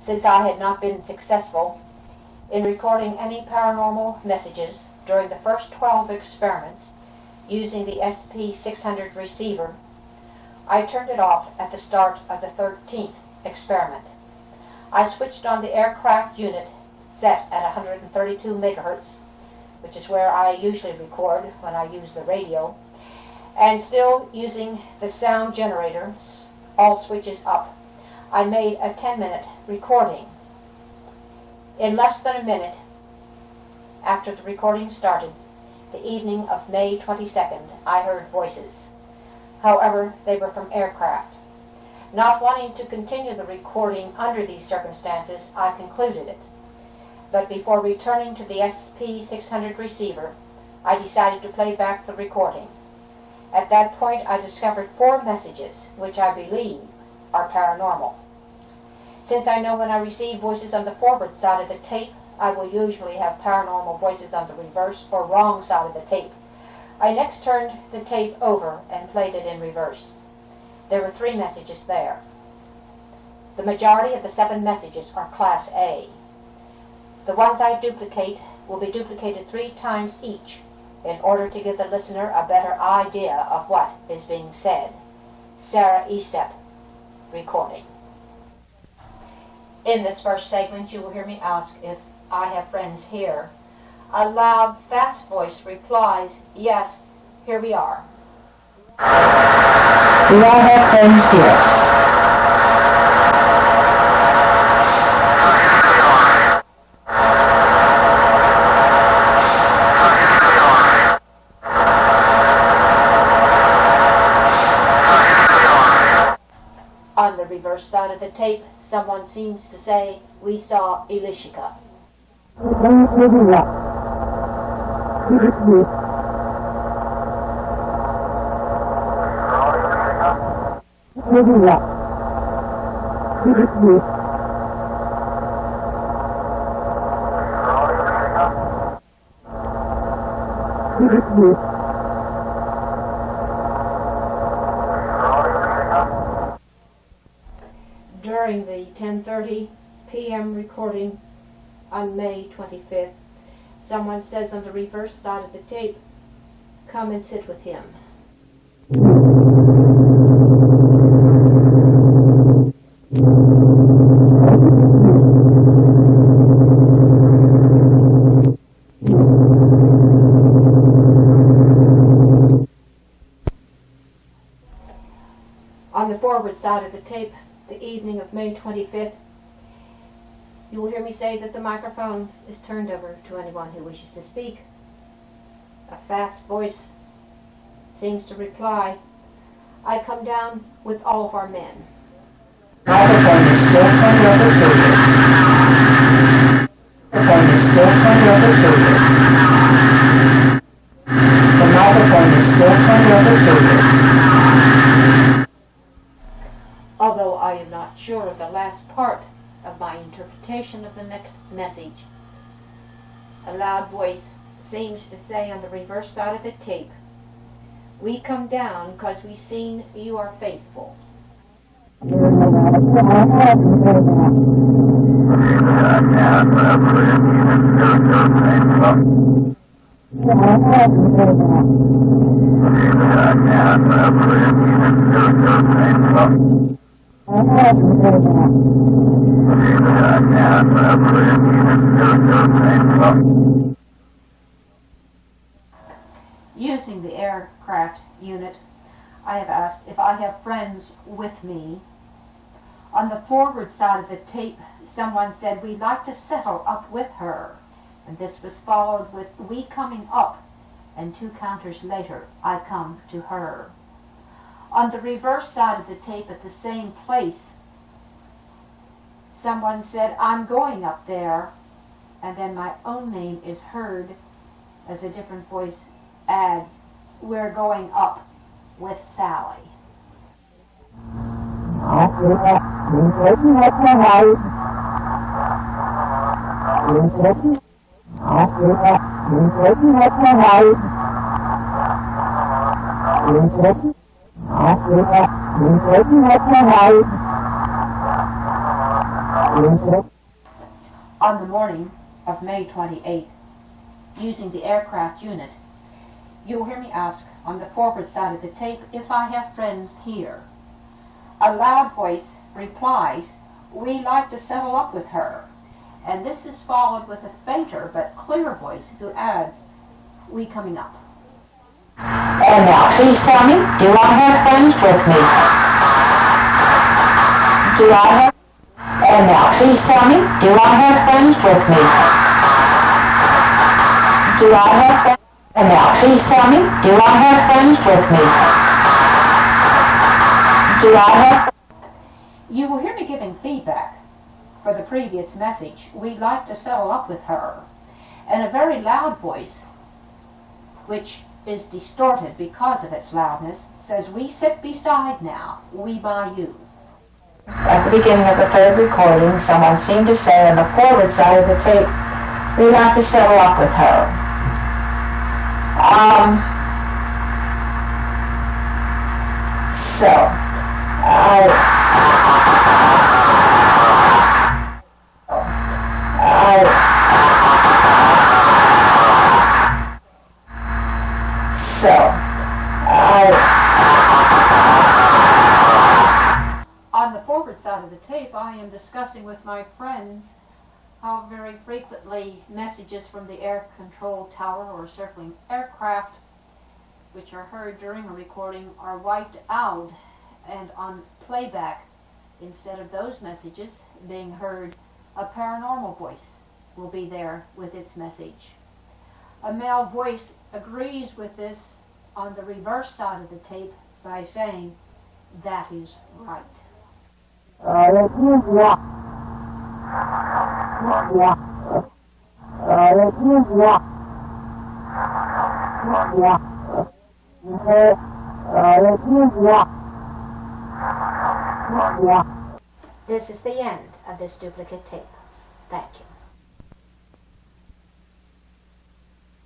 since I had not been successful in recording any paranormal messages during the first 12 experiments using the SP600 receiver, I turned it off at the start of the 13th experiment. I switched on the aircraft unit set at 132 megahertz, which is where I usually record when I use the radio, and still using the sound generator, all switches up, I made a 10-minute recording. In less than a minute after the recording started, the evening of May 22nd, I heard voices. However, they were from aircraft. Not wanting to continue the recording under these circumstances, I concluded it. But before returning to the SP600 receiver, I decided to play back the recording. At that point, I discovered 4 messages, which I believe are paranormal. Since I know when I receive voices on the forward side of the tape, I will usually have paranormal voices on the reverse or wrong side of the tape. I next turned the tape over and played it in reverse. There were 3 messages there. The majority of the 7 messages are Class A. The ones I duplicate will be duplicated 3 times each in order to give the listener a better idea of what is being said. Sarah Estep, recording. In this first segment, you will hear me ask if I have friends here. A loud, fast voice replies, "Yes, here we are." Do I have friends here? On the reverse side of the tape, someone seems to say, "We saw Elishika." During the 10:30 p.m. recording on May 25th, someone says on the reverse side of the tape, "Come and sit with him." On the forward side of the tape, the evening of May 25th, you will hear me say that the microphone is turned over to anyone who wishes to speak. A fast voice seems to reply, "I come down with all of our men." The microphone is still turned over to you. The microphone is still turned over to you. The microphone is still turned over to you. Although I am not sure of the last part of my interpretation of the next message, a loud voice seems to say on the reverse side of the tape, "We come down because we seen you are faithful." Using the aircraft unit, I have asked if I have friends with me. On the forward side of the tape, someone said, "We'd like to settle up with her," and this was followed with, "We coming up," and 2 counters later, "I come to her." On the reverse side of the tape at the same place, someone said, "I'm going up there," and then my own name is heard as a different voice adds, "We're going up with Sally." On the morning of May 28, using the aircraft unit, you'll hear me ask on the forward side of the tape if I have friends here. A loud voice replies, "We like to settle up with her." And this is followed with a fainter but clear voice who adds, "We coming up." And now, please tell me, do I have friends with me? Do I have... And now, please tell me, do I have friends with me? Do I have friends? And now, please tell me, do I have friends with me? Do I have... You will hear me giving feedback for the previous message. "We'd like to settle up with her." And a very loud voice, which is distorted because of its loudness, says, "We sit beside now, we by you." At the beginning of the third recording, someone seemed to say on the forward side of the tape, "We'd like to settle up with her." On the forward side of the tape, I am discussing with my friends how very frequently messages from the air control tower or circling aircraft, which are heard during a recording, are wiped out, and on playback, instead of those messages being heard, a paranormal voice will be there with its message. A male voice agrees with this on the reverse side of the tape by saying, "That is right." This is the end of this duplicate tape. Thank you.